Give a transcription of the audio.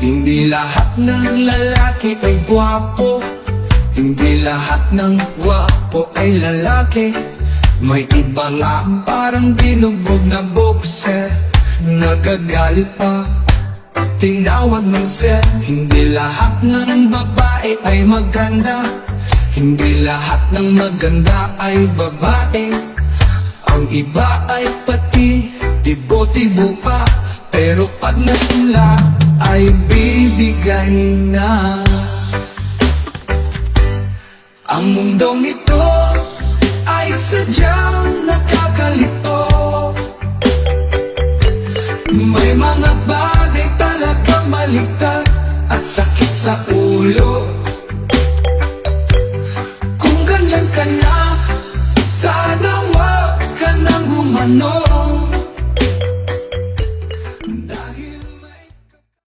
Hindi lahat ng lalaki ay gwapo, hindi lahat ng gwapo ay lalaki. May iba lang parang binugbog na boxer, nagagalit pa, tinawag ng sir. Hindi lahat ng babae ay maganda, hindi lahat ng maganda ay babae. Ang iba ay pati tibo-tibo pa, pero pag natula ay bibigay na. Ang mundong ito ay sadyang nakakalito. May mga bagay talaga maligtad at sakit sa ulo.